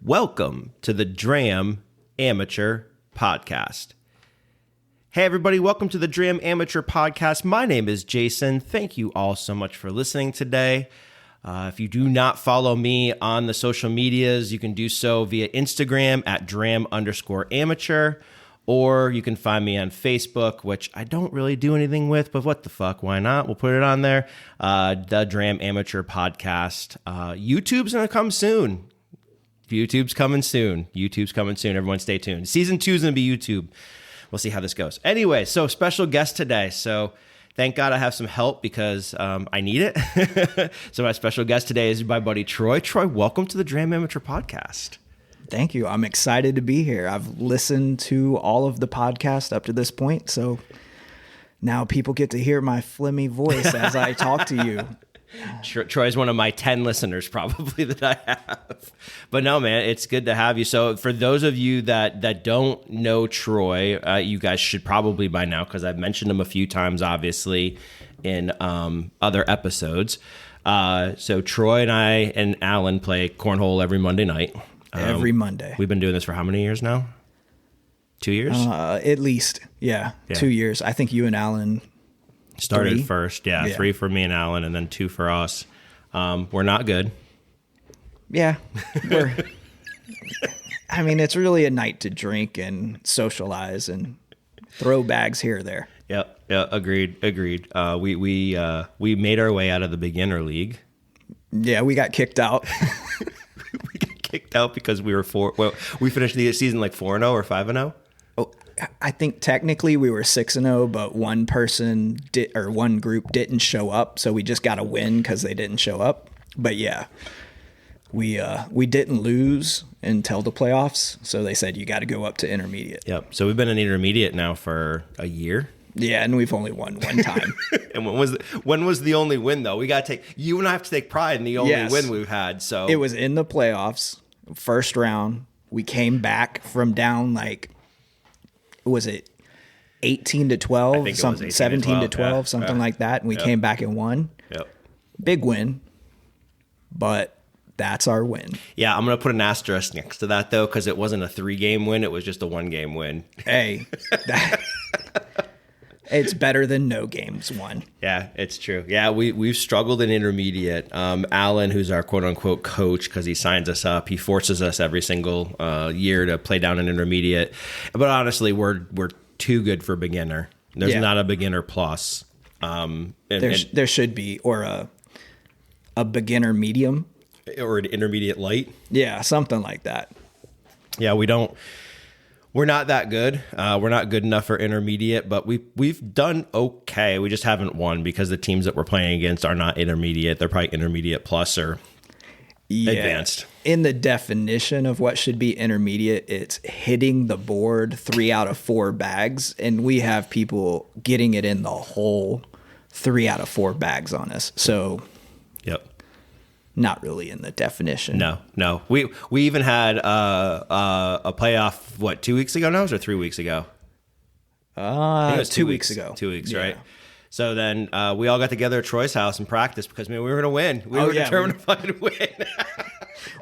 Welcome to the Dram Amateur Podcast. Hey everybody, welcome to the Dram Amateur Podcast. My name is Jason. Thank you all so much for listening today. If you do not follow me on the social medias, you can do so via Instagram at dram_amateur, or you can find me on Facebook, which I don't really do anything with, but what the fuck, why not? We'll put it on there. The Dram Amateur Podcast. YouTube's going to come soon. YouTube's coming soon. Everyone stay tuned. Season 2 is going to be YouTube. We'll see how this goes. Anyway, so special guest today. So thank God I have some help because I need it. So my special guest today is my buddy Troy. Troy, welcome to the Dram Amateur Podcast. Thank you. I'm excited to be here. I've listened to all of the podcast up to this point, so now people get to hear my flimmy voice as I talk to you. Troy's one of my 10 listeners probably that I have. But no, man, it's good to have you. So for those of you that don't know Troy, you guys should probably by now, because I've mentioned him a few times, obviously, in other episodes. So Troy and I and Alan play cornhole every Monday night. Every Monday. We've been doing this for how many years now? 2 years? At least, yeah, 2 years. I think you and Alan started 3? First. Yeah, 3 for me and Alan, and then 2 for us. We're not good. Yeah. I mean, it's really a night to drink and socialize and throw bags here or there. Yeah, agreed. We made our way out of the beginner league. Yeah, we got kicked out. We got kicked out because we finished the season like 4-0 or 5-0. Oh, I think technically we were 6-0, but one group didn't show up, so we just got a win because they didn't show up. But yeah, we didn't lose until the playoffs, so they said you got to go up to intermediate. Yep. So we've been in intermediate now for a year. Yeah, and we've only won one time. And when was the only win though? You and I have to take pride in the only win we've had. So it was in the playoffs, first round. We came back from down was it 18-12? I think it was 17-12, something like that. And we came back and won. Yep. Big win. But that's our win. Yeah, I'm going to put an asterisk next to that, though, because it wasn't a 3-game win. It was just a 1-game win. Hey, it's better than no games won. Yeah, it's true. Yeah, we've struggled in intermediate. Alan, who's our quote-unquote coach, because he signs us up, he forces us every single year to play down in intermediate. But honestly, we're too good for beginner. There's not a beginner plus. There should be, or a beginner medium. Or an intermediate light. Yeah, something like that. Yeah, we're not that good. We're not good enough for intermediate, but we've done okay. We just haven't won because the teams that we're playing against are not intermediate. They're probably intermediate plus or advanced. In the definition of what should be intermediate, it's hitting the board 3 out of 4 bags, and we have people getting it in the hole 3 out of 4 bags on us. So, yep. Not really in the definition. No. We even had a playoff, 2 weeks ago now, or 3 weeks ago? I think it was 2 weeks ago. 2 weeks, right? So then we all got together at Troy's house and practiced because we were going to win. We were determined to fucking win.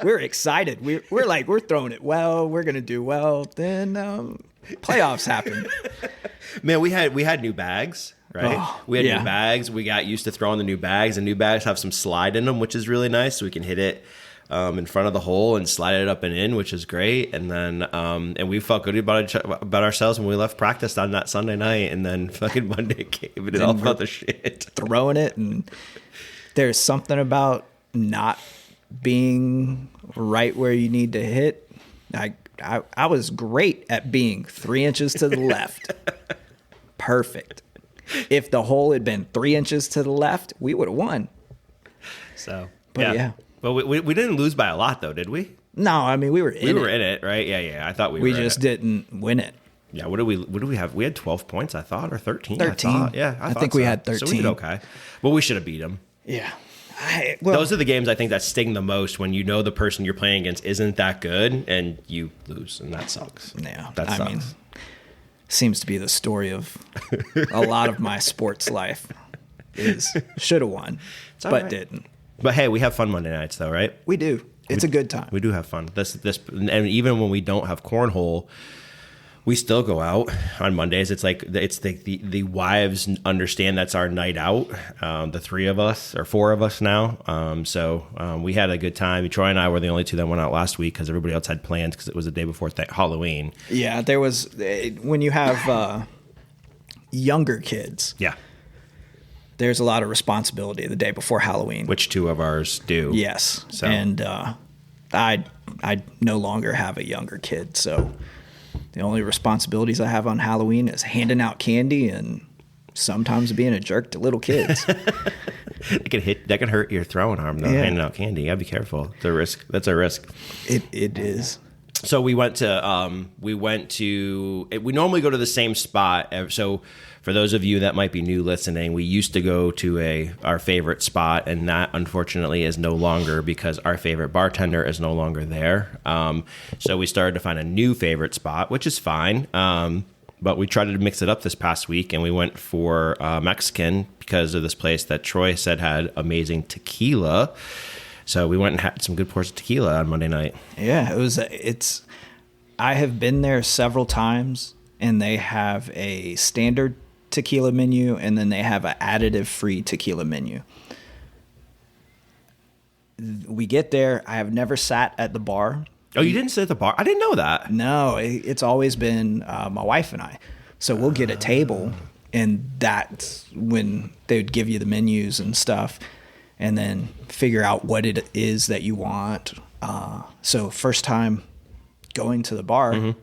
We're excited. We're throwing it well. We're going to do well. Then playoffs happen. Man, we had new bags. Right? We had new bags. We got used to throwing the new bags, and new bags have some slide in them, which is really nice. So we can hit it in front of the hole and slide it up and in, which is great. And then and we felt good about ourselves when we left practice on that Sunday night, and then fucking Monday came and it all felt the shit. Throwing it, and there's something about not being right where you need to hit. I was great at being 3 inches to the left. Perfect. If the hole had been 3 inches to the left, we would have won. So, but yeah. Well, we didn't lose by a lot, though, did we? No, I mean, we were in it. We were in it, right? Yeah. I thought we were in it. We just didn't win it. Yeah, what did we have? We had 12 points, I thought, or 13. 13. I think we had 13. So we did okay. Well, we should have beat them. Yeah. Those are the games I think that sting the most when you know the person you're playing against isn't that good and you lose, and that sucks. Yeah. That sucks. I mean, seems to be the story of a lot of my sports life is should have won, but didn't. But hey, we have fun Monday nights though, right? We do. It's a good time. We do have fun. And even when we don't have cornhole, we still go out on Mondays. It's like the wives understand that's our night out. The 3 of us or 4 of us now. So we had a good time. Troy and I were the only 2 that went out last week because everybody else had plans because it was the day before Halloween. Yeah, there was when you have younger kids. Yeah. There's a lot of responsibility the day before Halloween. Which 2 of ours do. Yes. So. And I no longer have a younger kid, so the only responsibilities I have on Halloween is handing out candy and sometimes being a jerk to little kids. That can hurt your throwing arm though. Yeah. Handing out candy, you gotta be careful. It's a risk. That's a risk. It is. So we went to we normally go to the same spot. So for those of you that might be new listening, we used to go to our favorite spot, and that unfortunately is no longer because our favorite bartender is no longer there. So we started to find a new favorite spot, which is fine. But we tried to mix it up this past week, and we went for Mexican because of this place that Troy said had amazing tequila. So we went and had some good pours of tequila on Monday night. Yeah, I have been there several times, and they have a standard tequila menu, and then they have an additive-free tequila menu. We get there. I have never sat at the bar. Oh, you didn't sit at the bar? I didn't know that. No, it's always been my wife and I. So we'll get a table, and that's when they would give you the menus and stuff, and then figure out what it is that you want. So first time going to the bar,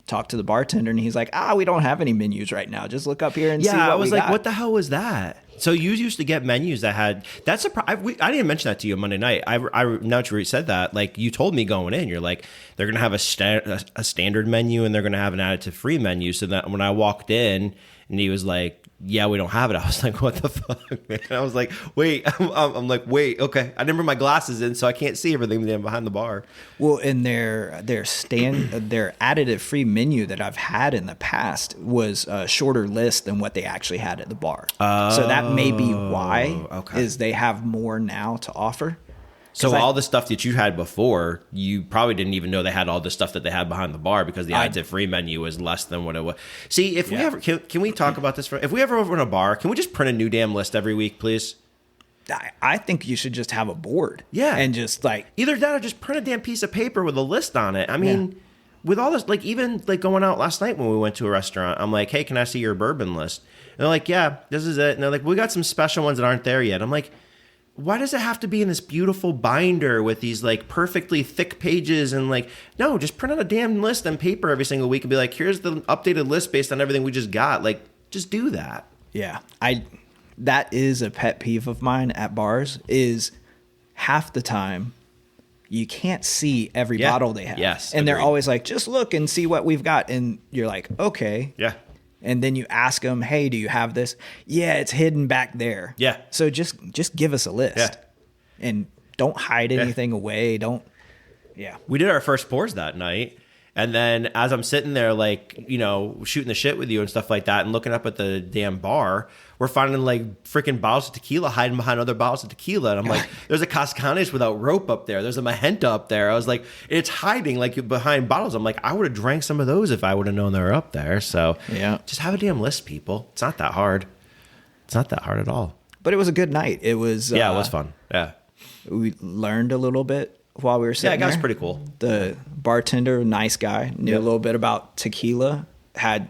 talk to the bartender, and he's like, we don't have any menus right now. Just look up here and see what we got. Yeah, I was like, what the hell was that? So you used to get menus that had that's I didn't mention that to you on Monday night. I now that you said that, like you told me going in, you're like they're gonna have a standard menu and they're gonna have an additive free menu. So that when I walked in and he was like, yeah, we don't have it. I was like, what the fuck, man? I was like, wait, I'm like, wait, okay. I didn't bring my glasses in, so I can't see everything behind the bar. Well, in their additive free menu that I've had in the past was a shorter list than what they actually had at the bar. So that may be why is they have more now to offer. So all the stuff that you had before, you probably didn't even know they had all the stuff that they had behind the bar because the additive free menu was less than what it was. See, if we ever can we talk about this? If we ever open a bar, can we just print a new damn list every week, please? I think you should just have a board. Yeah. And just like either that or just print a damn piece of paper with a list on it. I mean, with all this, like even like going out last night when we went to a restaurant, I'm like, hey, can I see your bourbon list? And they're like, yeah, this is it. And they're like, we got some special ones that aren't there yet. I'm like, why does it have to be in this beautiful binder with these like perfectly thick pages and like, no, just print out a damn list on paper every single week and be like, here's the updated list based on everything we just got. Like, just do that. Yeah. That is a pet peeve of mine at bars is half the time you can't see every bottle they have. Yes. And they're always like, just look and see what we've got. And you're like, okay. Yeah. And then you ask them, hey, do you have this? Yeah, it's hidden back there. Yeah. So just give us a list. Yeah. And don't hide anything away. We did our first pours that night. And then as I'm sitting there, like, you know, shooting the shit with you and stuff like that and looking up at the damn bar, we're finding like freaking bottles of tequila hiding behind other bottles of tequila. And I'm like, there's a Cascanes without rope up there. There's a Magenta up there. I was like, it's hiding like behind bottles. I'm like, I would have drank some of those if I would have known they were up there. So just have a damn list, people. It's not that hard. It's not that hard at all. But it was a good night. It was. It was fun. Yeah. We learned a little bit while we were sitting there. Yeah, that was pretty cool. The bartender, nice guy, knew a little bit about tequila, had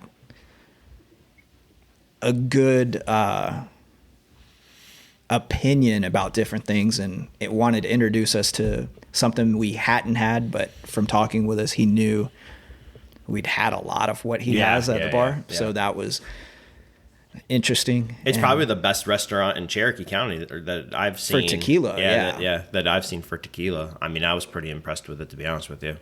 a good opinion about different things, and it wanted to introduce us to something we hadn't had, but from talking with us, he knew we'd had a lot of what he has at the bar. Yeah. So that was interesting. It's probably the best restaurant in Cherokee County that I've seen for tequila. That I've seen for tequila. I mean, I was pretty impressed with it, to be honest with you.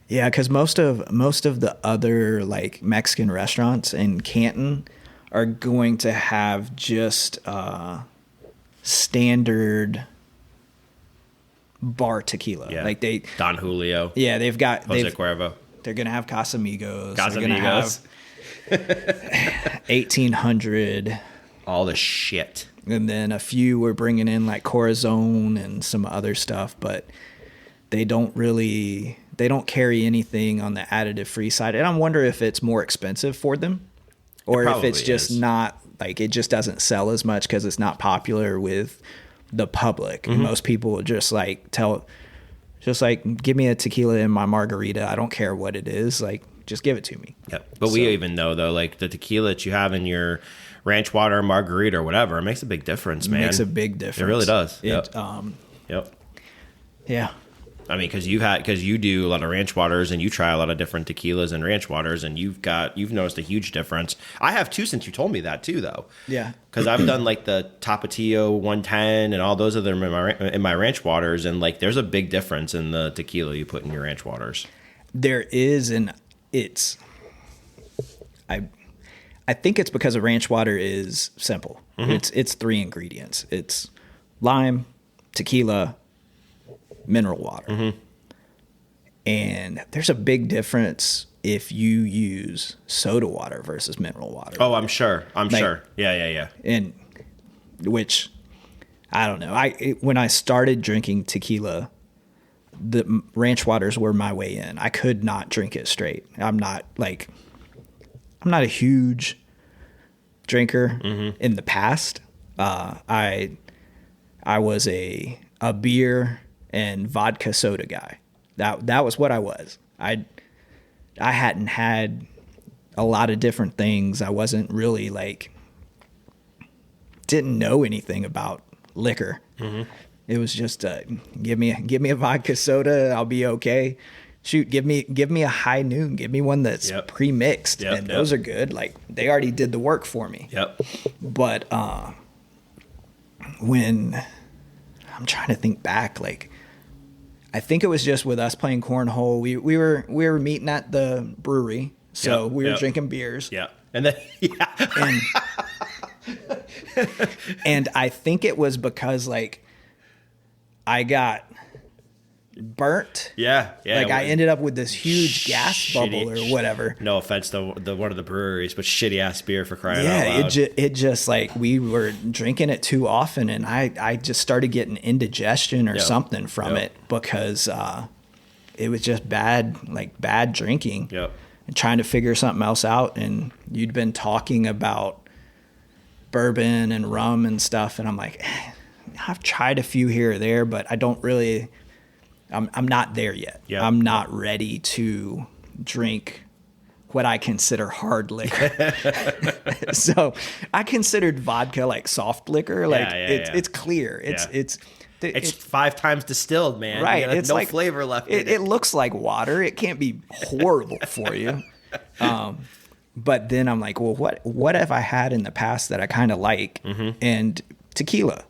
Yeah, because most of the other like Mexican restaurants in Canton are going to have just standard bar tequila. Yeah. Like Don Julio. Yeah, they've got Jose Cuervo. They're gonna have Casamigos. Casamigos. 1800. All the shit. And then a few were bringing in like Corazon and some other stuff, but they don't carry anything on the additive free side. And I wonder if it's more expensive for them, or if it's just not, like, it just doesn't sell as much because it's not popular with the public. Mm-hmm. Most people just like give me a tequila in my margarita. I don't care what it is. Like, just give it to me. Yeah. But we even know, though, like the tequila that you have in your ranch water, margarita, or whatever, it makes a big difference, man. It makes a big difference. It really does. Yep. Yeah. I mean, because you do a lot of ranch waters and you try a lot of different tequilas and ranch waters, and you've noticed a huge difference. I have too, since you told me that too, though. Yeah. Because I've done like the Tapatio 110 and all those other in my ranch waters, and like there's a big difference in the tequila you put in your ranch waters. There is, and I think it's because a ranch water is simple. Mm-hmm. It's 3 ingredients. It's lime, tequila, mineral water. Mm-hmm. And there's a big difference if you use soda water versus mineral water. Oh, I'm sure. Sure. Yeah. And which, I don't know. When I started drinking tequila, the ranch waters were my way in. I could not drink it straight. I'm not a huge drinker. Mm-hmm. In the past. I was a beer and vodka soda guy. That was what I was. I hadn't had a lot of different things. I wasn't really didn't know anything about liquor. Mm-hmm. It was just give me a vodka soda, I'll be okay. Shoot, give me a high noon. Give me one that's pre-mixed, and those are good. Like, they already did the work for me. Yep. But when I'm trying to think back, like, I think it was just with us playing cornhole. We were meeting at the brewery, so we were drinking beers. Yeah, and then and I think it was because like I got burnt. Yeah. Like, I ended up with this huge gas bubble or whatever. No offense to the one of the breweries, but shitty ass beer for crying out loud. It just like, we were drinking it too often, and I just started getting indigestion or something from it, because it was just bad drinking. Yep. And trying to figure something else out, and you'd been talking about bourbon and rum and stuff, and I'm like, I've tried a few here or there, but I don't really. I'm not there yet. Yep. I'm not ready to drink what I consider hard liquor. So I considered vodka like soft liquor. Like, it's clear. It's 5 times distilled, man. Right. It's no flavor left. It looks like water. It can't be horrible for you. But then I'm like, well, what have I had in the past that I kind of like? Mm-hmm. And tequila.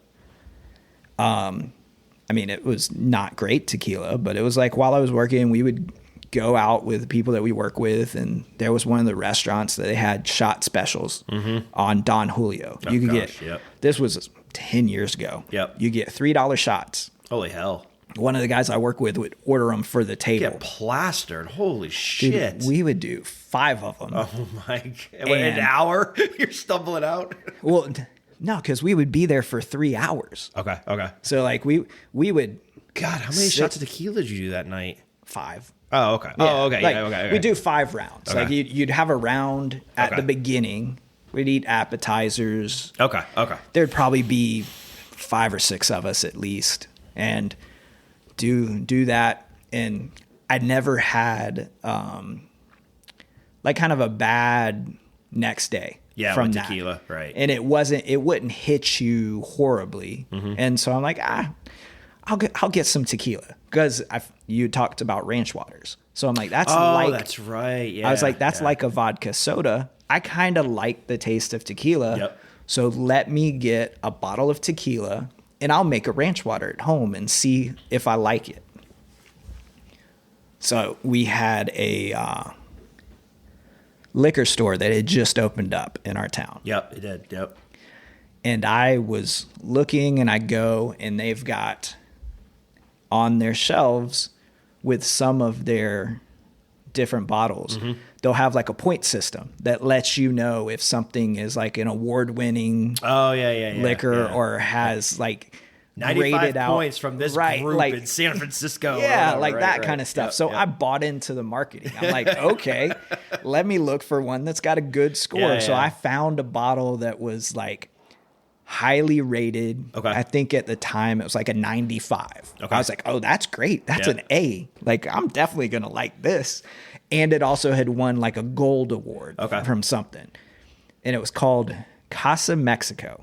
I mean, it was not great tequila, but it was like, while I was working, we would go out with the people that we work with, and there was one of the restaurants that they had shot specials on Don Julio. You could get, this was 10 years ago. Yep. You get $3 shots. Holy hell. One of the guys I work with would order them for the table. Get plastered. Holy shit. Dude, we would do 5 of them. Oh my God. An hour? You're stumbling out? Well, no, because we would be there for 3 hours. Okay. So like we would. God, how many shots of tequila did you do that night? 5. Oh, okay. Yeah. Oh, okay. Like, Okay. We do 5 rounds. Okay. Like you'd have a round at the beginning. We'd eat appetizers. Okay. There'd probably be 5 or 6 of us at least, and do that. And I never had like kind of a bad next day. Yeah, from with tequila, right? And it wouldn't hit you horribly. Mm-hmm. And so I'm like, I'll get some tequila, because you talked about ranch waters. So I'm like, that's right. Yeah, I was like, that's like a vodka soda. I kind of like the taste of tequila. Yep. So let me get a bottle of tequila, and I'll make a ranch water at home and see if I like it. So we had a liquor store that had just opened up in our town. Yep, it did. Yep. And I was looking, and I go, and they've got on their shelves with some of their different bottles, they'll have like a point system that lets you know if something is like an award-winning liquor or has like 95 graded out points from this right, group like, in San Francisco. Yeah, whatever, like right, that right. kind of stuff. Yep, So yep. I bought into the marketing. I'm like, okay, let me look for one that's got a good score. Yeah, So yeah. I found a bottle that was like highly rated. Okay. I think at the time it was like a 95. Okay. I was like, oh, that's great. That's Yeah. an A. Like, I'm definitely going to like this. And it also had won like a gold award from something. And it was called Casa Mexico.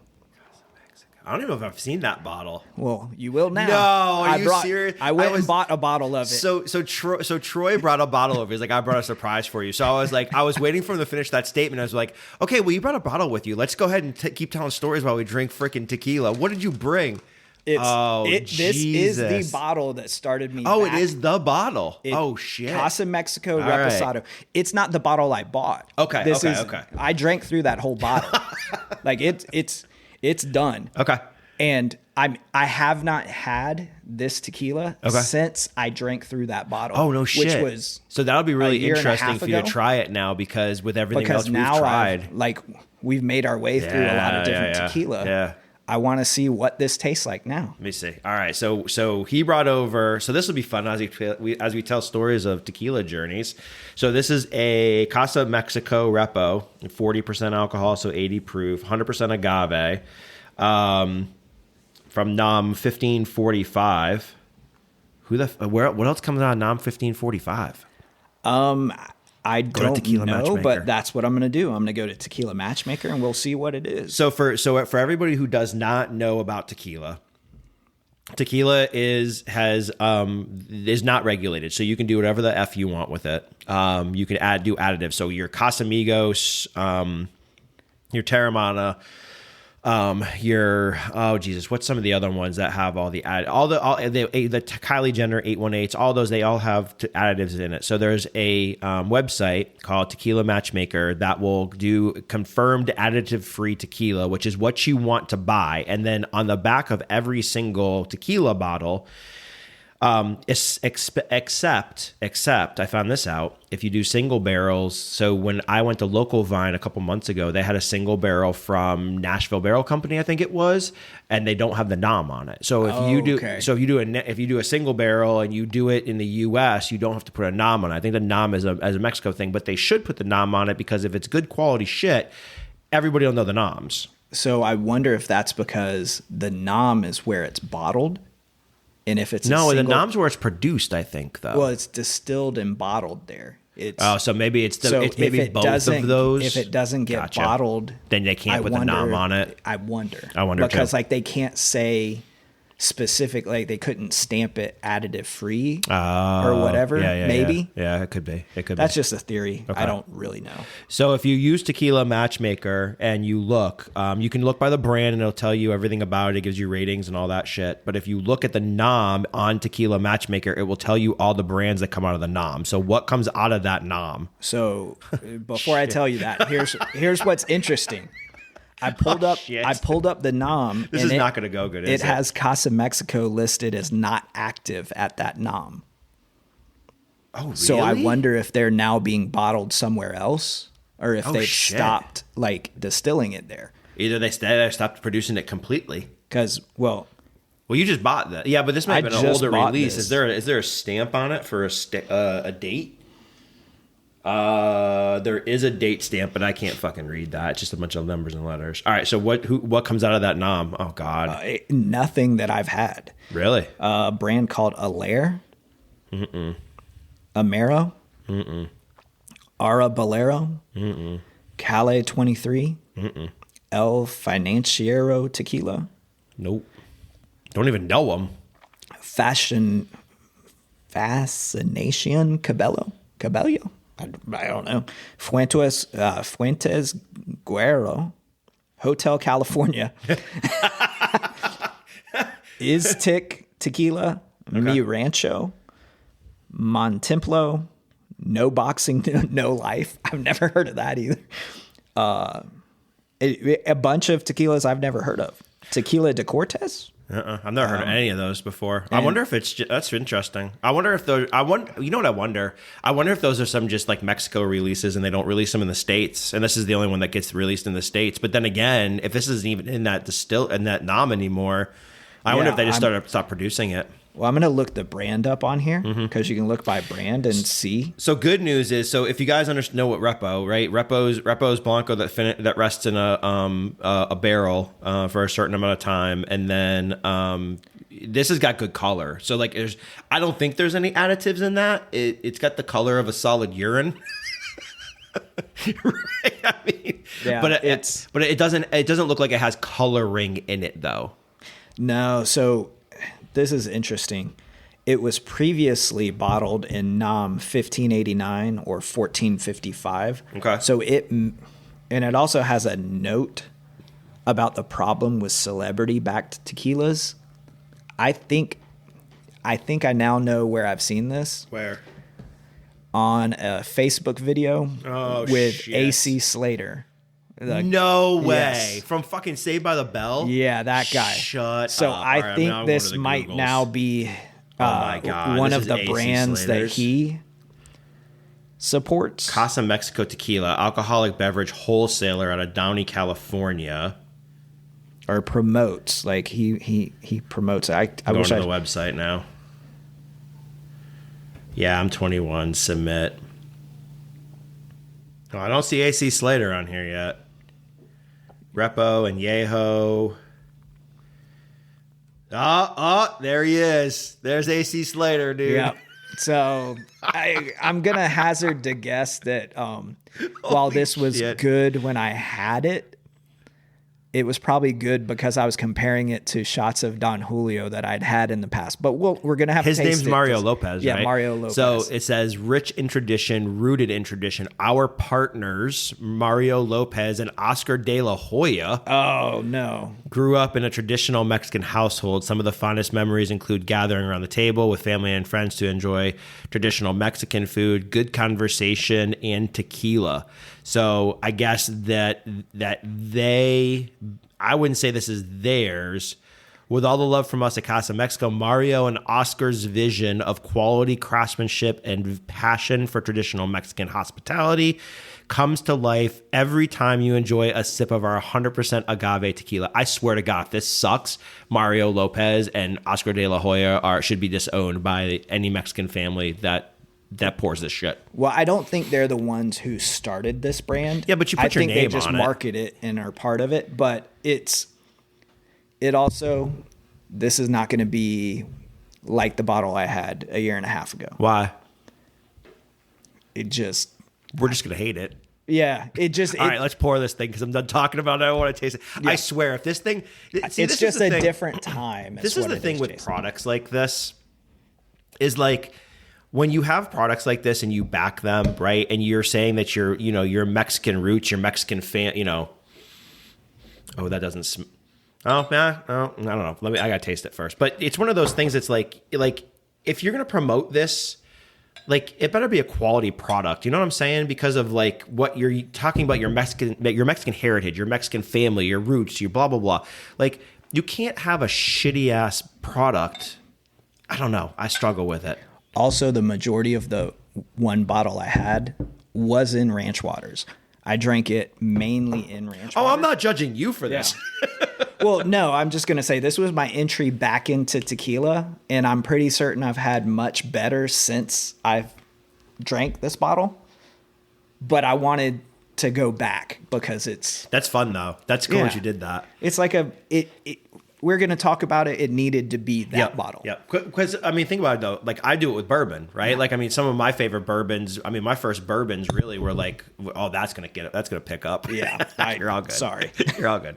I don't even know if I've seen that bottle. Well, you will now. No, are you serious? I went and bought a bottle of it. So Troy brought a bottle over. He's like, I brought a surprise for you. So I was waiting for him to finish that statement. I was like, okay, well, you brought a bottle with you. Let's go ahead and keep telling stories while we drink freaking tequila. What did you bring? This is the bottle that started me. Oh, back. it is the bottle. Oh shit. Casa Mexico All right. Reposado. It's not the bottle I bought. Okay. Okay. I drank through that whole bottle. Like it's done. Okay. And I have not had this tequila since I drank through that bottle. Oh no shit. Which was so that'll be really year and a interesting half for you to ago. try it now because with everything because else we've now tried. we've made our way through a lot of different tequila. Yeah. I want to see what this tastes like now. Let me see. All right, so he brought over. So this will be fun as we tell stories of tequila journeys. So this is a Casa Mexico Repo, 40% alcohol, so 80 proof, 100% agave, from NOM 1545. What else comes out of NOM 1545? I don't Tequila know, Matchmaker. but that's what I'm going to do. I'm going to go to Tequila Matchmaker and we'll see what it is. So for everybody who does not know about tequila is not regulated, so you can do whatever the f you want with it. You can do additives. So your Casamigos, your Terramana, what's some of the other ones that have all the Kylie Jenner 818s, all those, they all have additives in it. So there's a website called Tequila Matchmaker that will do confirmed additive free tequila, which is what you want to buy. And then on the back of every single tequila bottle, except I found this out, if you do single barrels. So when I went to Local Vine a couple months ago, they had a single barrel from Nashville Barrel Company, I think it was, and they don't have the nom on it. So if you do a single barrel and you do it in the US, you don't have to put a nom on it. I think the nom is a Mexico thing, but they should put the nom on it because if it's good quality shit, everybody will know the noms. So I wonder if that's because the nom is where it's bottled. And if it's the nom's where it's produced, I think, though. Well, it's distilled and bottled there. So maybe it's maybe both of those. If it doesn't get bottled, then they can't put the nom on it. I wonder too. because like they can't say specific, like they couldn't stamp it additive free or whatever. Maybe. Yeah, it could be. That's just a theory. Okay. I don't really know. So if you use Tequila Matchmaker and you look, you can look by the brand and it'll tell you everything about it. It gives you ratings and all that shit. But if you look at the nom on Tequila Matchmaker, it will tell you all the brands that come out of the nom. So what comes out of that nom? So before I tell you that, here's what's interesting. I pulled up the nom. This is not going to go good, is it? It has Casa Mexico listed as not active at that nom. Oh, really? So I wonder if they're now being bottled somewhere else or if they've stopped like distilling it there. Either they stopped producing it completely. Because, well, you just bought that. Yeah, but this might have been an older release. This. Is there a stamp on it for a date? There is a date stamp, but I can't fucking read that. It's just a bunch of numbers and letters. All right, so what comes out of that nom? Oh God, nothing that I've had. Really? A brand called Alaire. Amaro. Ara Bolero. Calais 23. El Financiero Tequila. Nope. Don't even know them. Fascination Cabello. I don't know. Fuentes Guerrero, Hotel California. Iztic Tequila, Mi Rancho, Montemplo, No Boxing, No Life. I've never heard of that either. A bunch of tequilas I've never heard of. Tequila de Cortez. I've never heard of any of those before. I wonder if that's interesting. I wonder if those. You know what I wonder? I wonder if those are some just like Mexico releases and they don't release them in the States, and this is the only one that gets released in the States. But then again, if this isn't even in that nom anymore, I wonder if they just stop producing it. Well, I'm going to look the brand up on here because you can look by brand and see. So good news is, so if you guys know what Repo, right? Repo's Blanco that rests in a barrel for a certain amount of time, and then this has got good color. So like, I don't think there's any additives in that. It's got the color of a solid urine. Right? I mean, yeah, but it doesn't look like it has coloring in it though. No, so. This is interesting. It was previously bottled in NOM 1589 or 1455. Okay. So it also has a note about the problem with celebrity-backed tequilas. I think I now know where I've seen this. Where? On a Facebook video with shit. AC Slater. No way. Yes. From fucking Saved by the Bell? Yeah, that guy. Shut so up. I think this might now be my God. one This of is the AC brands Slater's? that he supports. Casa Mexico Tequila, alcoholic beverage wholesaler out of Downey, California. Or promotes. Like he promotes it. I Going wish to the website now. Yeah, I'm 21. Submit. Oh, I don't see AC Slater on here yet. Repo and Yeho. Oh, there he is. There's AC Slater, dude. Yeah. So I'm going to hazard to guess that while this was good when I had it, it was probably good because I was comparing it to shots of Don Julio that I'd had in the past. But we're going to have his to taste name's it. Mario Lopez, yeah, right? Mario Lopez. So it says rich in tradition, rooted in tradition. Our partners, Mario Lopez and Oscar de la Hoya, Oh, no. grew up in a traditional Mexican household. Some of the fondest memories include gathering around the table with family and friends to enjoy traditional Mexican food, good conversation, and tequila. So I guess that I wouldn't say this is theirs. With all the love from us at Casa Mexico, Mario and Oscar's vision of quality craftsmanship and passion for traditional Mexican hospitality comes to life every time you enjoy a sip of our 100% agave tequila. I swear to God, if this sucks, Mario Lopez and Oscar de la Hoya should be disowned by any Mexican family that pours this shit. Well, I don't think they're the ones who started this brand. Yeah, but you put your name on it. I think they just market it and are part of it. But it also, this is not going to be like the bottle I had a year and a half ago. Why? We're just going to hate it. Yeah, All right, let's pour this thing because I'm done talking about it. I want to taste it. Yeah. I swear, if this thing... See, it's just a different time. This is the thing with products like this is like... When you have products like this and you back them, right, and you're saying that your Mexican roots, your Mexican fan, oh, that doesn't. Oh, yeah, oh, I don't know. I gotta taste it first. But it's one of those things that's like if you're gonna promote this, like it better be a quality product. You know what I'm saying? Because of like what you're talking about, your Mexican heritage, your Mexican family, your roots, your blah blah blah. Like you can't have a shitty ass product. I don't know. I struggle with it. Also, the majority of the one bottle I had was in ranch waters. I drank it mainly in ranch waters. Oh, I'm not judging you for this. Yeah. Well, no, I'm just going to say this was my entry back into tequila, and I'm pretty certain I've had much better since I've drank this bottle. But I wanted to go back because That's fun, though. That's cool that you did that. It's like we're going to talk about it. It needed to be that bottle. Yeah. Because, I mean, think about it, though. Like, I do it with bourbon, right? Yeah. Like, I mean, some of my favorite bourbons, I mean, my first bourbons really were like, oh, that's going to pick up. Yeah. You're all good. Sorry. You're all good.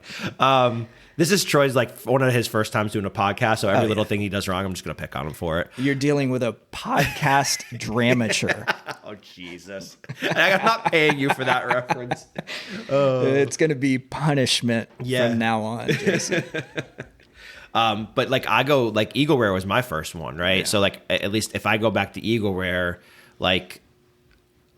This is Troy's, like, one of his first times doing a podcast, so every little thing he does wrong, I'm just going to pick on him for it. You're dealing with a podcast dramature. Oh, Jesus. I'm not paying you for that reference. It's going to be punishment from now on, Jason. But like I go like Eagle Rare was my first one, right? Yeah. So like at least if I go back to Eagle Rare, like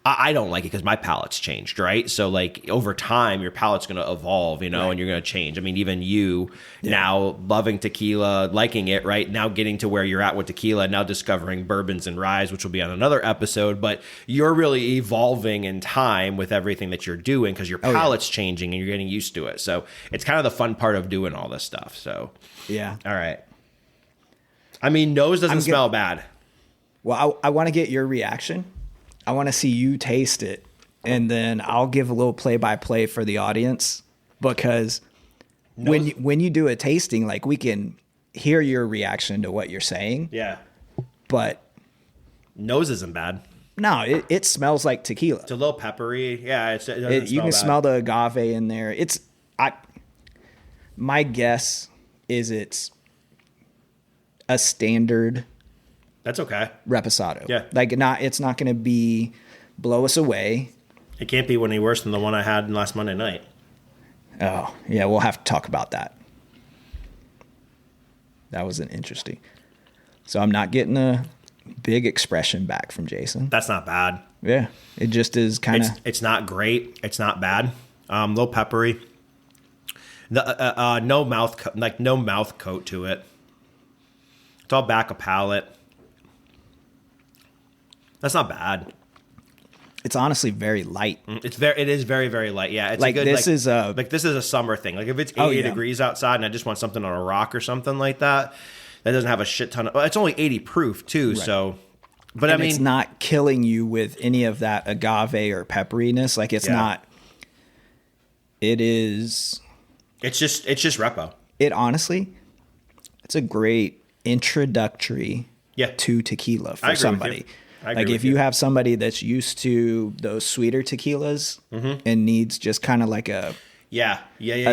I don't like it because my palate's changed, right? So like over time, your palate's going to evolve, you know, right. And you're going to change. I mean, even you now loving tequila, liking it, right? Now getting to where you're at with tequila, now discovering bourbons and ryes, which will be on another episode. But you're really evolving in time with everything that you're doing because your palate's changing and you're getting used to it. So it's kind of the fun part of doing all this stuff. So yeah. All right. I mean, nose doesn't smell bad. Well, I want to get your reaction. I want to see you taste it, and then I'll give a little play-by-play for the audience, because when you do a tasting, like, we can hear your reaction to what you're saying. Yeah. But nose isn't bad. No, it smells like tequila. It's a little peppery. Yeah, it doesn't you can bad. smell the agave in there. My guess is it's a standard. That's okay. Reposado. Yeah. Like, it's not going to be blow us away. It can't be any worse than the one I had last Monday night. Oh, yeah, we'll have to talk about that. That was an interesting. So I'm not getting a big expression back from Jason. That's not bad. Yeah, it just is kind of. It's not great. It's not bad. Little peppery. No mouth coat to it. It's all back of palate. That's not bad. It's honestly very light. It is very, very light. Yeah, it's like a good, this is a this is a summer thing. Like, if it's 80 degrees outside and I just want something on a rock or something like that, that doesn't have a shit ton of. Well, it's only 80 proof too, right. So. But and I mean, it's not killing you with any of that agave or pepperiness. Like, it's not. It is. It's just repo. It honestly, it's a great introductory to tequila for somebody. Like, if you have somebody that's used to those sweeter tequilas and needs just kind of like a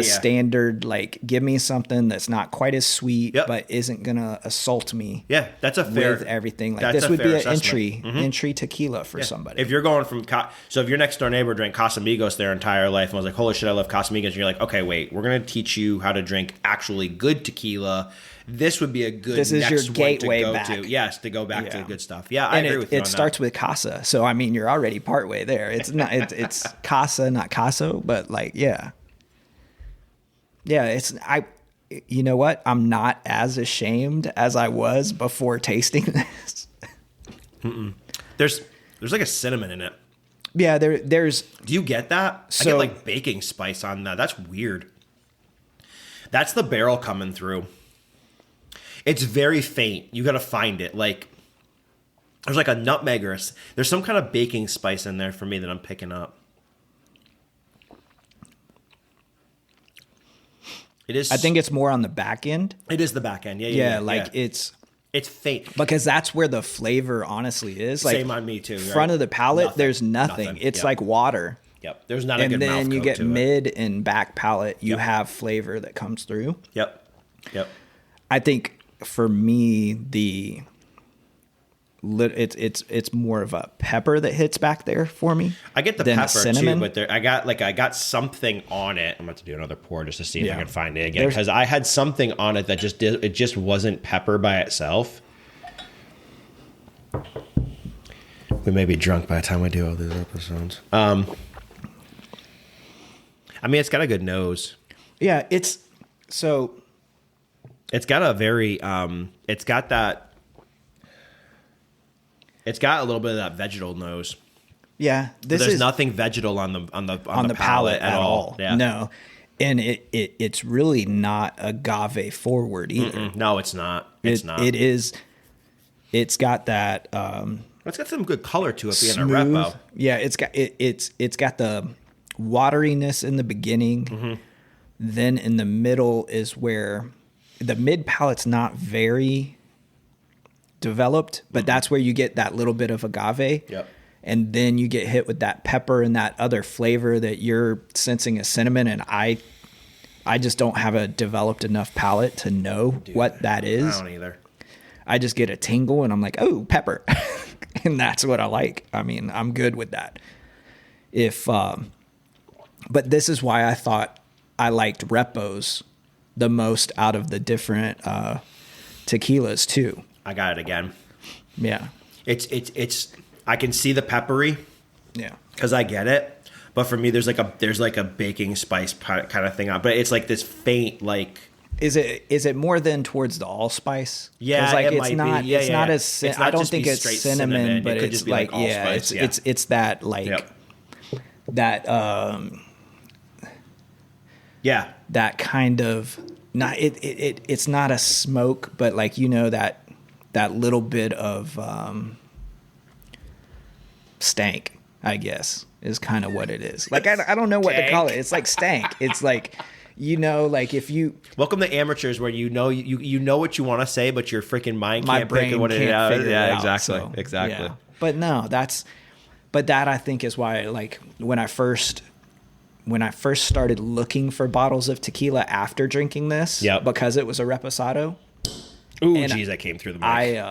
standard, like, give me something that's not quite as sweet but isn't gonna assault me. Yeah, that's a fair with everything. Like, this would be an entry tequila for somebody. If you're going from so if your next door neighbor drank Casamigos their entire life and was like, holy shit, I love Casamigos, and you're like, okay, wait, we're gonna teach you how to drink actually good tequila. This would be a good. This is your gateway back. Yes, to go back to the good stuff. Yeah, I agree with you. It starts with Casa, so I mean, you're already partway there. It's not. It's Casa, not Caso, but like, yeah. You know what? I'm not as ashamed as I was before tasting this. There's like a cinnamon in it. Yeah, there's. Do you get that? I get like baking spice on that. That's weird. That's the barrel coming through. It's very faint. You got to find it. Like, there's like a nutmeg or there's some kind of baking spice in there for me that I'm picking up. It is. I think it's more on the back end. It is the back end. Yeah. It's faint because that's where the flavor honestly is. Like, same on me too. Right? Front of the palate, there's nothing. It's like water. Yep. There's not a good mouth coat. And then you get mid and back palate. You have flavor that comes through. Yep. I think for me, it's more of a pepper that hits back there for me. I get the pepper too, but I got something on it. I'm about to do another pour just to see if I can find it again, because I had something on it that just wasn't pepper by itself. We may be drunk by the time we do all these episodes. I mean, it's got a good nose. Yeah, it's got a very it's got a little bit of that vegetal nose. Yeah, there's nothing vegetal on the palate at all. Yeah. No, and it's really not agave forward either. No, it's not. It's not. It is. It's got that. It's got some good color to it being smooth, a repo. Yeah, it's got the wateriness in the beginning. Then in the middle is where the mid palate's not very developed, but that's where you get that little bit of agave. Yep. And then you get hit with that pepper and that other flavor that you're sensing as cinnamon. And I just don't have a developed enough palate to know what that is. I don't either. I just get a tingle and I'm like, oh, pepper. And that's what I like. I mean, I'm good with that. But this is why I thought I liked Repos the most out of the different tequilas too. I got it again. Yeah. It's I can see the peppery. Yeah. Because I get it. But for me, there's like a baking spice kind of thing on, but it's like this faint like. Is it more than towards the allspice? Yeah, like it's not. Yeah, it's not as. I don't think it's cinnamon, but it's like it's that like that. Yeah. That kind of not it's not a smoke, but like that that little bit of stank, I guess, is kind of what it is. Like, I don't know what to call it. It's like stank. It's like, like if you... Welcome to amateurs, where you know what you want to say, but your freaking mind can't pick what it is. Yeah, exactly. So, exactly. Yeah. But no, that I think is why, like, when I first started looking for bottles of tequila after drinking this, because it was a reposado. Ooh, geez, that came through the mic.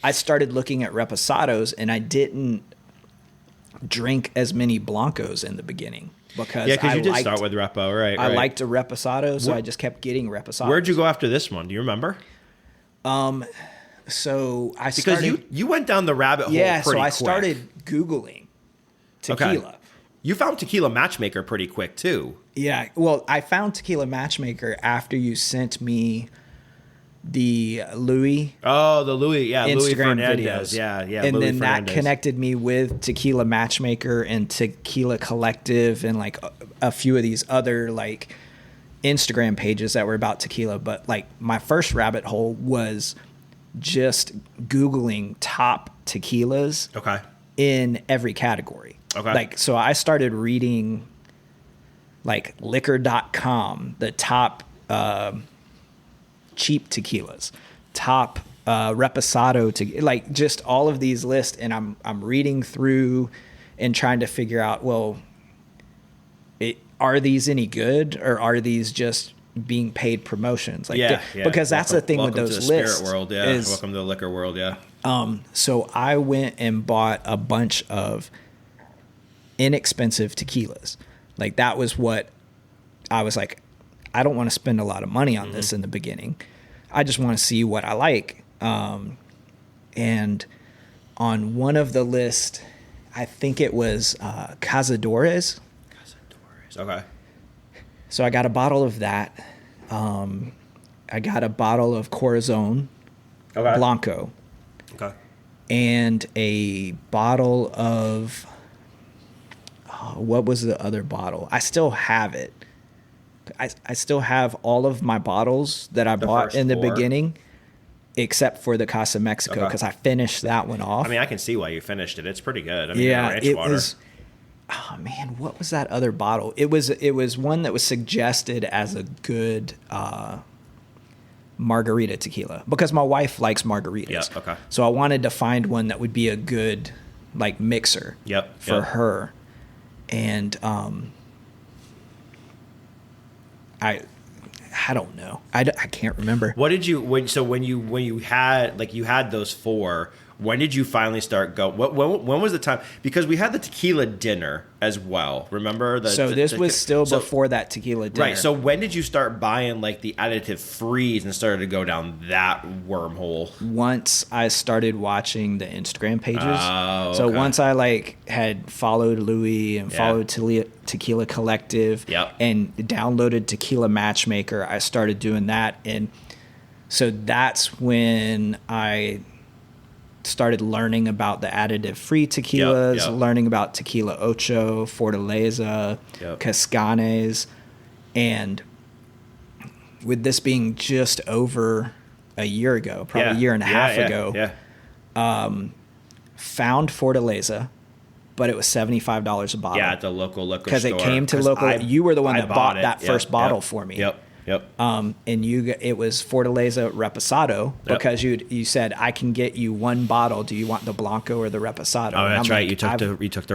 I started looking at reposados, and I didn't drink as many blancos in the beginning because you did start with repo, right? I liked a reposado, so I just kept getting reposados. Where'd you go after this one? Do you remember? So I started, because you went down the rabbit hole. Yeah, so I quick. started Googling tequila. Okay. You found Tequila Matchmaker pretty quick too. Yeah, well, I found Tequila Matchmaker after you sent me the Louis. Oh, the Louis, Instagram Louis Fernandez. videos. Yeah. And Louis then Fernandez. that connected me with Tequila Matchmaker and Tequila Collective and like a few of these other like Instagram pages that were about tequila. But like my first rabbit hole was just Googling top tequilas in every category. Okay. Like, so I started reading like liquor.com, the top cheap tequilas, top reposado like just all of these lists, and I'm reading through and trying to figure out, well, are these any good, or are these just being paid promotions? Like, because that's the thing with those lists. Spirit world, welcome to the liquor world, So I went and bought a bunch of inexpensive tequilas. Like, that was what I was like, I don't want to spend a lot of money on this in the beginning. I just want to see what I like. And on one of the lists, I think it was Cazadores. Okay. So I got a bottle of that. I got a bottle of Corazon Blanco. Okay. And a bottle of... what was the other bottle? I still have it. I still have all of my bottles that I bought in the beginning, except for the Casa Mexico, because I finished that one off. I mean, I can see why you finished it. It's pretty good. I mean, it was. Oh man, what was that other bottle? It was one that was suggested as a good margarita tequila, because my wife likes margaritas. Yeah. Okay. So I wanted to find one that would be a good like mixer. For her, and I don't know. I can't remember. What did you when you had those four? When did you finally start go? When was the time? Because we had the tequila dinner as well. Remember this was still before that tequila dinner, right? So when did you start buying like the additive freeze and started to go down that wormhole? Once I started watching the Instagram pages. Oh, okay. So once I like had followed Louis and followed Tequila Collective, and downloaded Tequila Matchmaker, I started doing that, and so that's when I started learning about the additive free tequilas, learning about Tequila Ocho, Fortaleza, Cascanes, and with this being just over a year ago, probably a year and a half ago, found Fortaleza, but it was $75 a bottle. Yeah, at the local liquor store. Because it came to local. You were the one that bought that first bottle for me. Yep. And it was Fortaleza Reposado, because you said, I can get you one bottle. Do you want the Blanco or the Reposado? Oh, that's right. You took the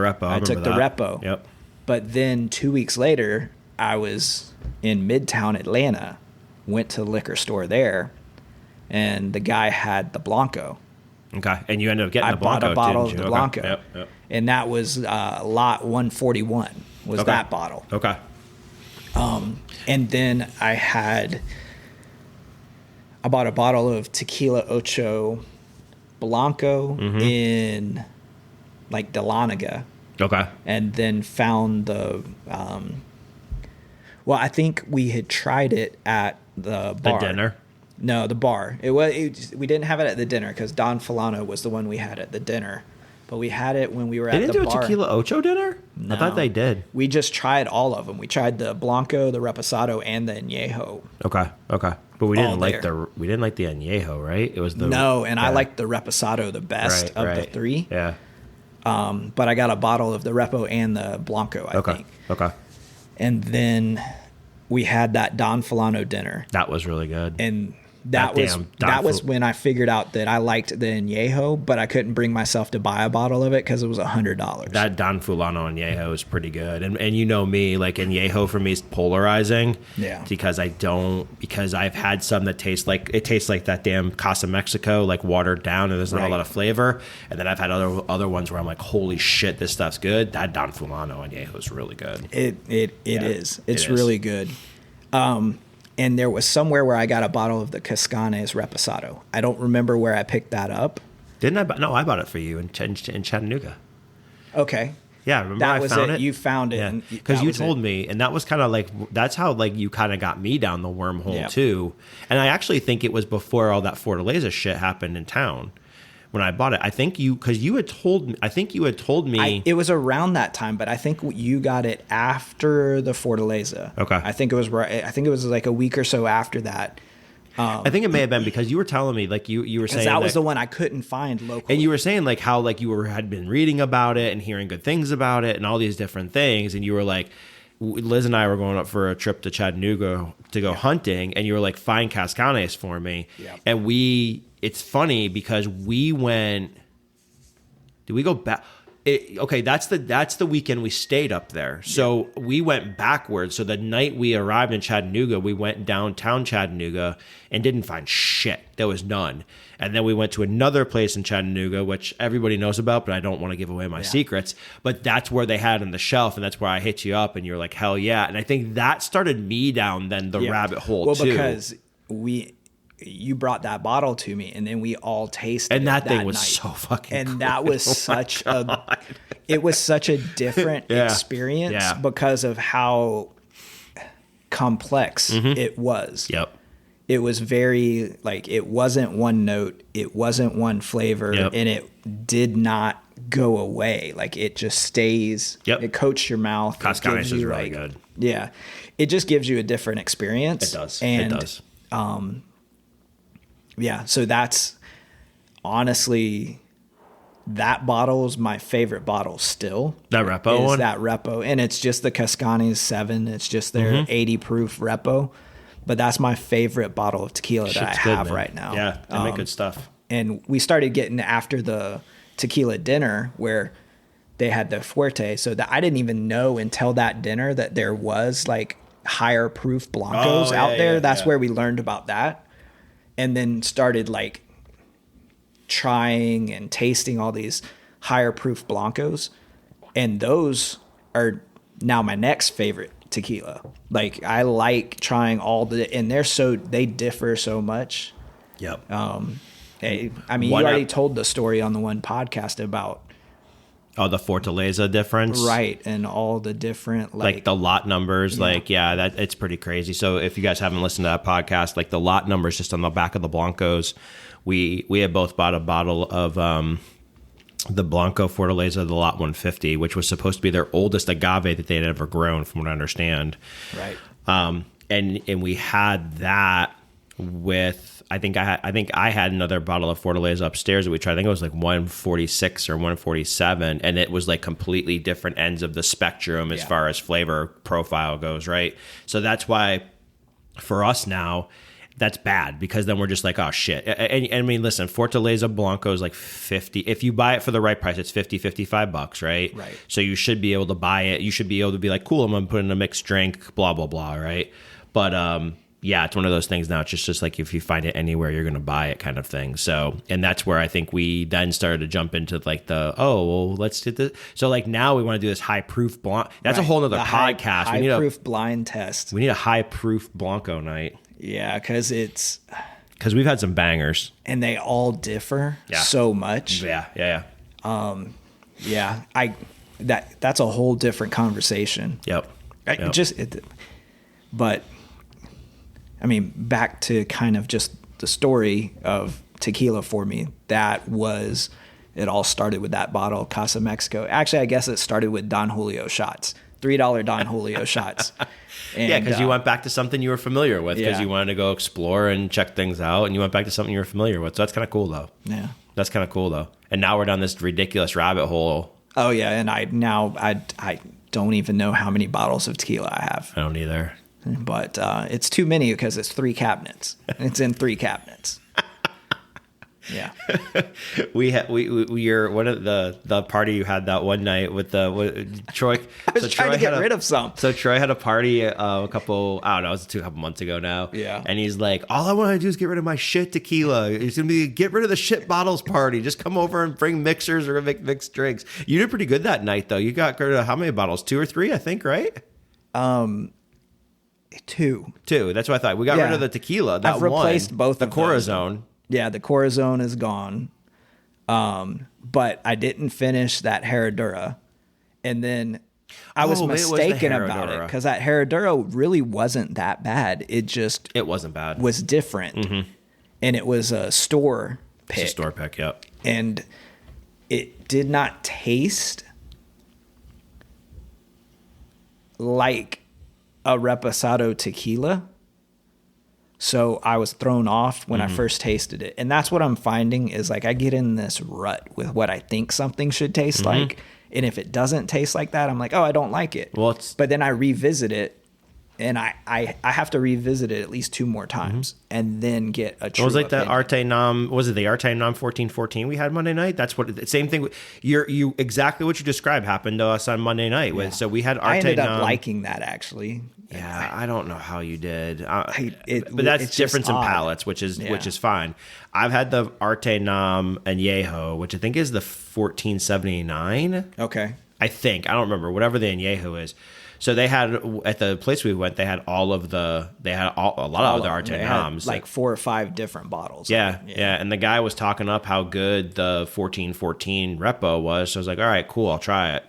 Repo. I took the Repo. Yep. But then 2 weeks later, I was in Midtown Atlanta, went to the liquor store there, and the guy had the Blanco. Okay, and you ended up getting the Blanco. I bought a bottle of the Okay. Blanco. Yep. And that was lot 141 was that bottle. Okay. And then I bought a bottle of Tequila Ocho Blanco in like Dahlonega. Okay. And then found the, I think we had tried it at the bar. The dinner? No, the bar. We didn't have it at the dinner because Don Fulano was the one we had at the dinner. but we had it when we were They at didn't the do bar. a tequila ocho dinner? No. I thought they did. We just tried all of them. We tried the Blanco, the Reposado, and the Añejo. Okay. But we didn't like there. the Añejo, right? It was the No, and I liked the Reposado the best of the three. Yeah. But I got a bottle of the Repo and the Blanco, I think. Okay. And then we had that Don Fulano dinner. That was really good. And that was when I figured out that I liked the Añejo, but I couldn't bring myself to buy a bottle of it because it was $100. That Don Fulano Añejo is pretty good. And you know me, like Añejo for me is polarizing. Yeah. Because I've had some that tastes like that damn Casa Mexico, like watered down and there's not a lot of flavor. And then I've had other ones where I'm like, holy shit, this stuff's good. That Don Fulano Añejo is really good. It is. It's really good. And there was somewhere where I got a bottle of the Cascanes Reposado. I don't remember where I picked that up. Didn't I? No, I bought it for you in Chattanooga. Okay. Yeah, remember that I was found it. it? You found it. Because you told me, and that was kind of like, that's how like you kind of got me down the wormhole too. And I actually think it was before all that Fortaleza shit happened in town. When I bought it, I think because you had told me. It was around that time, but I think you got it after the Fortaleza. Okay. I think it was right. I think it was like a week or so after that. I think it may have been because you were telling me, like you were saying that was the one I couldn't find locally. And you were saying like how like had been reading about it and hearing good things about it and all these different things, and you were like, Liz and I were going up for a trip to Chattanooga to go hunting, and you were like, find Cascanes for me. Yep. And it's funny because we went, did we go back? Okay, that's the weekend we stayed up there. So we went backwards. So the night we arrived in Chattanooga, we went downtown Chattanooga and didn't find shit. There was none. And then we went to another place in Chattanooga, which everybody knows about, but I don't want to give away my secrets. But that's where they had on the shelf, and that's where I hit you up, and you're like, hell yeah. And I think that started me down then the rabbit hole too. Well, because you brought that bottle to me, and then we all tasted and that thing night. was so fucking and cool. that was such it was such a different experience because of how complex it was. Yep. It was very like, it wasn't one note, it wasn't one flavor, and it did not go away. Like it just stays. It coats your mouth. Cascanes is really good. Yeah, it just gives you a different experience. It does. And, it does. Yeah, so that's honestly, that bottle is my favorite bottle still. That Repo one? That Repo. And it's just the Cascanes 7. It's just their 80 proof Repo. But that's my favorite bottle of tequila that I have right now. Yeah, they make good stuff. And we started getting after the tequila dinner where they had the Fuerte. So that I didn't even know until that dinner that there was like higher proof Blancos out there. That's where we learned about that. And then started like trying and tasting all these higher proof Blancos. And those are now my next favorite tequila. Like I like trying and they differ so much. Yep. I mean, you already told the story on the one podcast about the Fortaleza difference. Right. And all the different like the lot numbers, that it's pretty crazy. So if you guys haven't listened to that podcast, like the lot numbers just on the back of the Blancos, we had both bought a bottle of the Blanco Fortaleza, the lot 150, which was supposed to be their oldest agave that they had ever grown, from what I understand. Right. And we had that with, I think I had another bottle of Fortaleza upstairs that we tried. I think it was like 146 or 147, and it was like completely different ends of the spectrum as far as flavor profile goes, right? So that's why for us now, that's bad, because then we're just like, oh shit. And I mean, listen, Fortaleza Blanco is like 50. If you buy it for the right price, it's $55, right? Right. So you should be able to buy it. You should be able to be like, cool, I'm going to put in a mixed drink, blah, blah, blah, right? But yeah, it's one of those things now. It's just like if you find it anywhere, you're going to buy it kind of thing. So, and that's where I think we then started to jump into like let's do this. So like now we want to do this high proof Blanc. That's a whole other podcast. High proof blind test. We need a high proof Blanco night. Yeah, because we've had some bangers. And they all differ so much. Yeah. That's a whole different conversation. Yep. But I mean, back to kind of just the story of tequila for me, that was it all started with that bottle of Casa Mexico. Actually, I guess it started with Don Julio shots, $3 Don Julio shots. And, yeah, because you went back to something you were familiar with because Yeah. you wanted to go explore and check things out, and you went back to something you were familiar with. So that's kind of cool, though. Yeah. That's kind of cool, though. And now we're down this ridiculous rabbit hole. Oh, yeah. And I don't even know how many bottles of tequila I have. I don't either. But it's too many because it's 3 cabinets. It's in 3 cabinets. Yeah. You're one of the party you had that one night with Troy. I was trying to get rid of some. So Troy had a party it was a couple months ago now. Yeah. And he's like, all I want to do is get rid of my shit tequila. It's going to be get rid of the shit bottles party. Just come over and bring mixers or make mixed drinks. You did pretty good that night though. You got rid of how many bottles? 2 or 3, I think, right? 2. That's what I thought. We got rid of the tequila. That I've replaced both the of those. Corazon. Yeah, the Corazon is gone. But I didn't finish that Herradura. And then I was maybe it was the mistaken about it Herradura. because that Herradura really wasn't that bad. It wasn't bad. was different. And it was a store pick. It's a store pick, yep. And it did not taste like a reposado tequila. So I was thrown off when I first tasted it. And that's what I'm finding is like I get in this rut with what I think something should taste like. And if it doesn't taste like that, I'm like, oh, I don't like it. Well, but then I revisit it, and I have to revisit it at least 2 more times and then get a true It was like the opinion. Arte Nam. Was it the Arte Nam 1414 we had Monday night? That's what. Same thing. You exactly what you described happened to us on Monday night. Yeah. So we had Arte I ended Nam. up liking that actually. Yeah, I don't know how you did, but it's that's just difference in odd. palates, which is fine. I've had the Arte Nam and Añejo, which I think is the 1479. Okay. I think I don't remember whatever the Añejo is. So they had at the place we went, they had a lot of the Arte They had Nams, like 4 or 5 different bottles. Yeah. And the guy was talking up how good the 1414 Repo was. So I was like, all right, cool, I'll try it.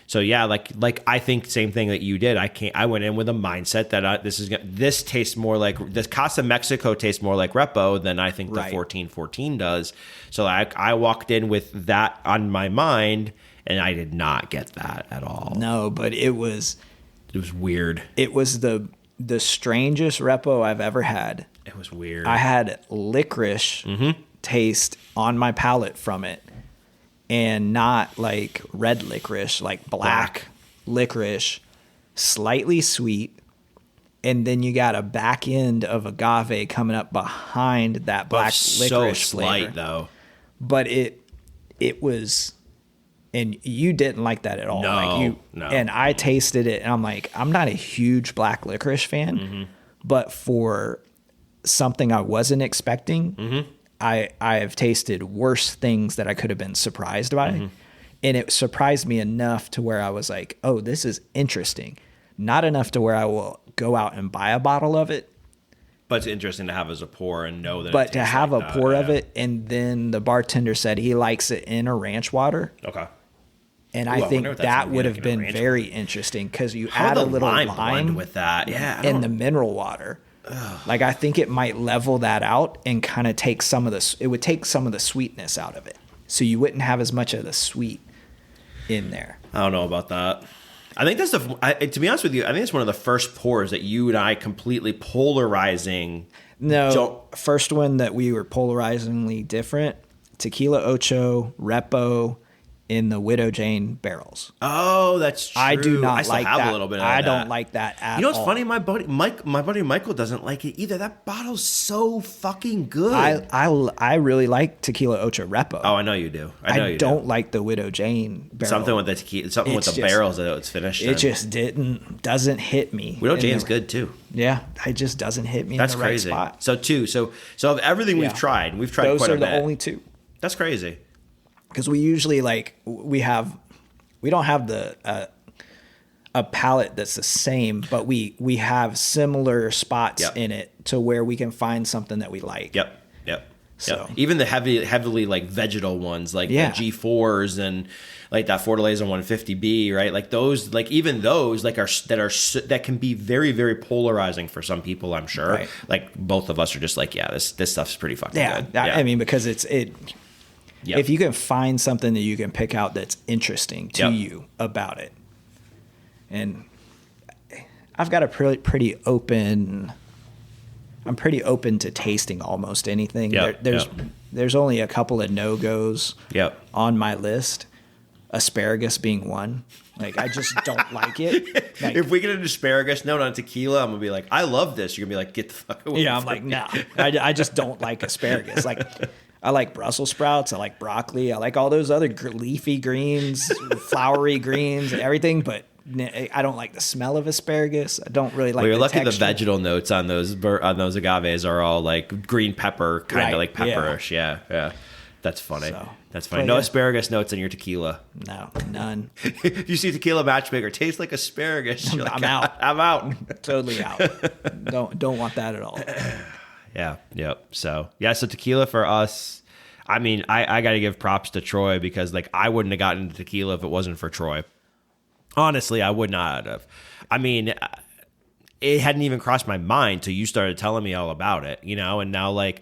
So yeah, like I think same thing that you did. I went in with a mindset that this tastes more like this Casa Mexico tastes more like Repo than I think the 1414 does. So I walked in with that on my mind, and I did not get that at all. No, but it was weird. It was the strangest Repo I've ever had. It was weird. I had licorice taste on my palate from it, and not like red licorice, like black licorice, slightly sweet. And then you got a back end of agave coming up behind that black licorice so flavor. slight though. But it was, and you didn't like that at all. No. And I tasted it, and I'm like, I'm not a huge black licorice fan, but for something I wasn't expecting, I have tasted worse things that I could have been surprised by. And it surprised me enough to where I was like, oh, this is interesting. Not enough to where I will go out and buy a bottle of it. But it's interesting to have as a pour and know that. But to have a pour of it, and then the bartender said he likes it in a ranch water. Okay. And Ooh, I think wonder what that's that gonna be would like have in a been ranch very interesting because you How add a the little lime lime blend with that. Yeah. in the mineral water. Like I think it might level that out and kind of take some of the. It would take some of the sweetness out of it, so you wouldn't have as much of the sweet in there. I don't know about that. I think that's to be honest with you, I think it's one of the first pours that you and I completely polarizing. No, first one that we were polarizingly different: Tequila Ocho, Repo, in the Widow Jane barrels. Oh, that's true. I do not I still like have that. a little bit of I that. don't like that at all. You know what's funny? My buddy Michael doesn't like it either. That bottle's so fucking good. I really like Tequila Ocho Repo. Oh, I know you do. I know you don't like the Widow Jane barrel. Something with the tequila, something with It's the just- barrels that it's finished. It just doesn't hit me. Widow in Jane's the- good too. Yeah, it just doesn't hit me That's in the crazy. right spot. So of everything we've tried Those quite a are the bit. only 2. That's crazy. Because we usually we don't have a palette that's the same, but we have similar spots in it to where we can find something that we like. Yep. So even the heavily like vegetal ones, like the G4s and like that Fortaleza 150B, right? Like those, like even those, like that can be very, very polarizing for some people. I'm sure. Right. Like both of us are just like, yeah, this stuff's pretty fucking good. I mean, because Yep. If you can find something that you can pick out that's interesting to Yep. you about it. And I've got a pretty open. I'm pretty open to tasting almost anything. Yep. There's only a couple of no-goes Yep. on my list. Asparagus being one. Like, I just don't like it. Like, If we get an asparagus note on tequila, I'm gonna be like, I love this. You're gonna be like, get the fuck away. yeah, I'm from like, me. no. I just don't like asparagus. Like, I like Brussels sprouts. I like broccoli. I like all those other leafy greens, flowery greens, and everything. But I don't like the smell of asparagus. I don't really like. Well, you're the lucky texture. the vegetal notes on those agaves are all like green pepper, kind of Right, like pepperish. Yeah. That's funny. So, That's funny. but No yeah. asparagus notes in your tequila. No, none. If you see tequila matchmaker tastes like asparagus, you're like, I'm out. I'm out. Totally out. Don't want that at all. Yeah. Yep. So tequila for us. I mean, I got to give props to Troy because like I wouldn't have gotten into tequila if it wasn't for Troy. Honestly, I would not have. I mean, it hadn't even crossed my mind till you started telling me all about it, and now like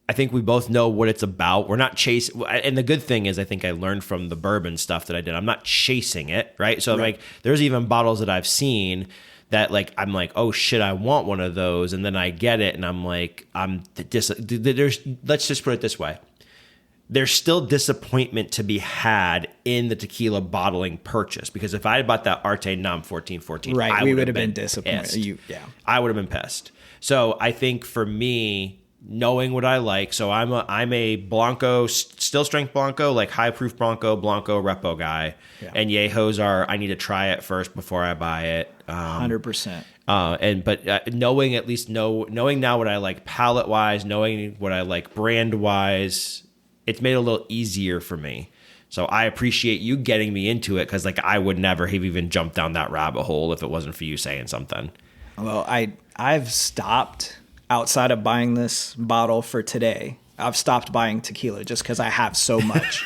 I think we both know what it's about. We're not chasing. And the good thing is I think I learned from the bourbon stuff that I did. I'm not chasing it, right? So like there's even bottles that I've seen that like I'm like, oh shit, I want one of those, and then I get it and I'm like, let's just put it this way. There's still disappointment to be had in the tequila bottling purchase because if I had bought that Arte Nam 1414, Right, we would have been disappointed. Pissed. I would have been pissed. So I think for me, knowing what I like, so I'm a Blanco, still strength Blanco, like high proof Blanco repo guy, and Yehos are I need to try it first before I buy it. 100%. But knowing at least knowing now what I like palate wise, knowing what I like brand wise. It's made it a little easier for me. So I appreciate you getting me into it because like I would never have even jumped down that rabbit hole if it wasn't for you saying something. Well, I've stopped outside of buying this bottle for today. I've stopped buying tequila just because I have so much.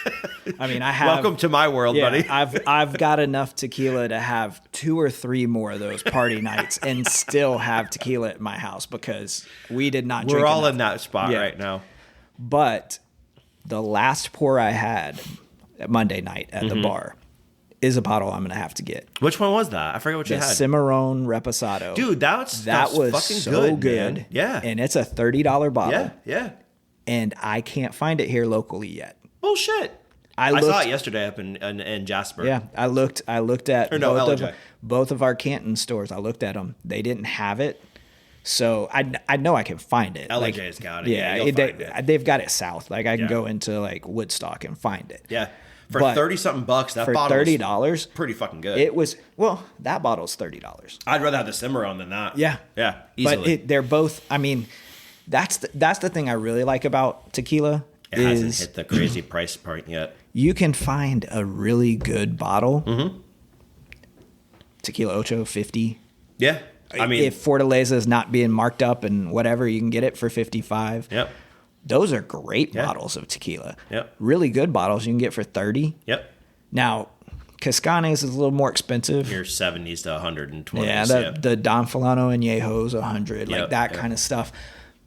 I mean, I have. Welcome to my world, buddy. I've got enough tequila to have 2 or 3 more of those party nights and still have tequila at my house because we did not drink We're all enough. in that spot right now. But the last pour I had Monday night at the bar is a bottle I'm going to have to get. Which one was that? I forget what you The had. Cimarron Reposado. Dude, that was was fucking so good. Man. Yeah. And it's a $30 bottle. Yeah. And I can't find it here locally yet. Bullshit. I saw it yesterday up in Jasper. Yeah, I looked at LJ. both of our Canton stores. I looked at them. They didn't have it. So I know I can find it. LJ's got it. Yeah, you'll find it. They've got it south. Like I can go into like Woodstock and find it. Yeah. For But 30-something bucks, that For bottle $30, pretty fucking good. it was that bottle's $30. I'd rather have the Cimarron than that. Yeah, Easily. But they're both. I mean, that's the thing I really like about tequila. It hasn't hit the crazy price point yet. You can find a really good bottle. Tequila Ocho 50. Yeah. I mean, if Fortaleza is not being marked up and whatever, you can get it for 55. Yep. Those are great bottles of tequila. Yep. Really good bottles you can get for 30. Yep. Now, Cascanes is a little more expensive. Your 70s to 120s. Yeah, the Don Fulano and Yeho's 100, like that kind of stuff.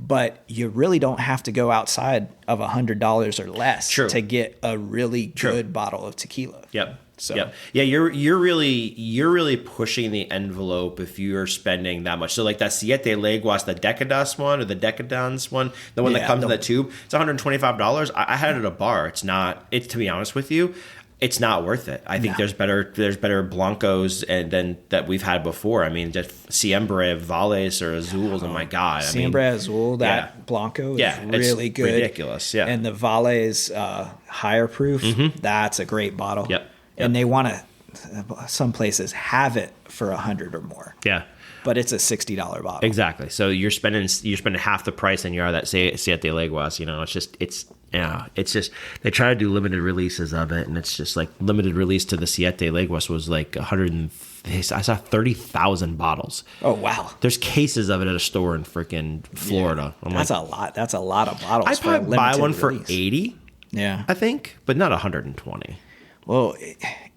But you really don't have to go outside of $100 or less to get a really good bottle of tequila. Yep. So yeah, you're really pushing the envelope if you're spending that much. So like that Siete Leguas, the Decadas one or the Decadance one, the one that comes in the tube, it's $125. I had it at a bar. It's to be honest with you, it's not worth it. I think there's better Blancos and than that we've had before. I mean, just Siempre Valles or Azules. Oh my God. Siempre Azul, Blanco is really good. Ridiculous. Yeah. And the Valles higher proof, that's a great bottle. Yep. And they want to, some places have it for 100 or more. Yeah. But it's a $60 bottle. Exactly. So you're spending half the price and you are that Siete Leguas. It's just they try to do limited releases of it, and it's just like limited release to the Siete Leguas was like 100. I saw 30,000 bottles. Oh wow! There's cases of it at a store in freaking Florida. Yeah. That's a lot. That's a lot of bottles. I'd probably buy one for 80. Yeah, I think, but not 120. Well,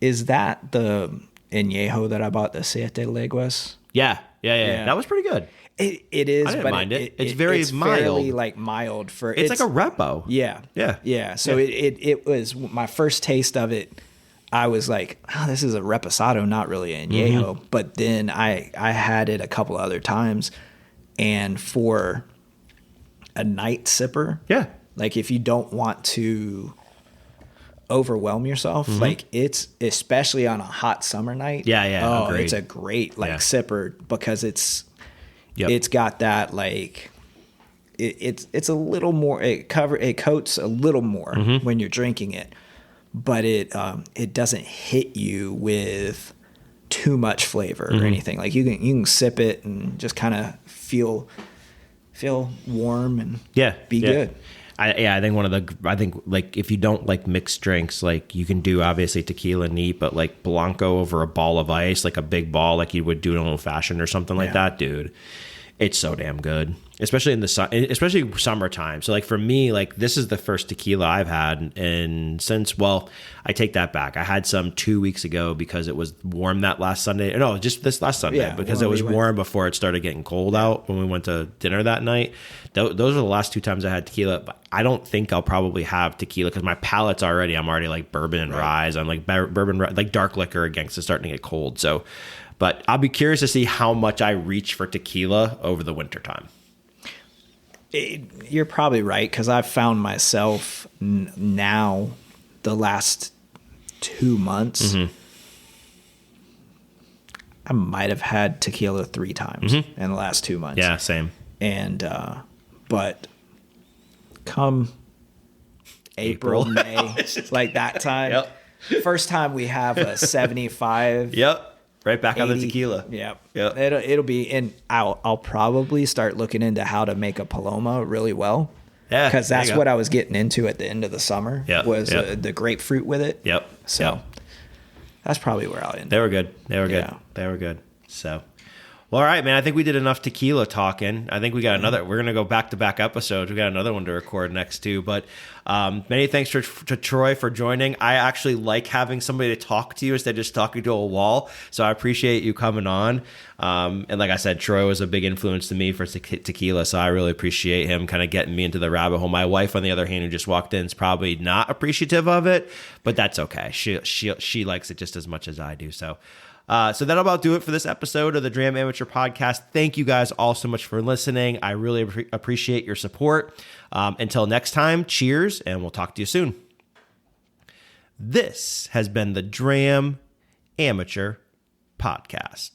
is that the Añejo that I bought, the Siete Leguas? Yeah. That was pretty good. It is, I didn't but mind it. It's very mild. fairly, like mild for It's like a repo. Yeah. So it was my first taste of it. I was like, oh, this is a reposado, not really an añejo. But then I had it a couple other times, and for a night sipper, like if you don't want to overwhelm yourself, like it's especially on a hot summer night. Oh, agreed. It's a great sipper because it's got that like it's a little more it coats a little more when you're drinking it, but it doesn't hit you with too much flavor or anything. Like you can sip it and just kind of feel warm and be good. I think like if you don't like mixed drinks, like you can do obviously tequila neat, but like Blanco over a ball of ice, like a big ball, like you would do in an old fashioned or something like that, dude. It's so damn good, especially in especially summertime. So like for me, like this is the first tequila I've had, and I take that back. I had some 2 weeks ago because it was warm that last Sunday. No, just this last Sunday because it was warm before it started getting cold out when we went to dinner that night. Those are the last 2 times I had tequila. But I don't think I'll probably have tequila because my palate's I'm already like bourbon and rye. I'm like bourbon, like dark liquor against it's starting to get cold. So. But I'll be curious to see how much I reach for tequila over the wintertime. You're probably right, because I've found myself now the last 2 months, I might have had tequila 3 times in the last 2 months. Yeah, same. And but come April, May, like that time, first time we have a 75. Right back 80, on the tequila. It'll be, and I'll probably start looking into how to make a Paloma really well. Yeah, because that's what I was getting into at the end of the summer. Was the grapefruit with it. So that's probably where I'll end. They were good. They were good. So. Well, all right, man. I think we did enough tequila talking. I think we got another. We're gonna go back-to-back episodes. We got another one to record next too. But many thanks to Troy for joining. I actually like having somebody to talk to instead of just talking to a wall. So I appreciate you coming on. And like I said, Troy was a big influence to me for tequila. So I really appreciate him kind of getting me into the rabbit hole. My wife, on the other hand, who just walked in, is probably not appreciative of it, but that's okay. She likes it just as much as I do. So that'll about do it for this episode of the Dram Amateur Podcast. Thank you guys all so much for listening. I really appreciate your support. Until next time, cheers, and we'll talk to you soon. This has been the Dram Amateur Podcast.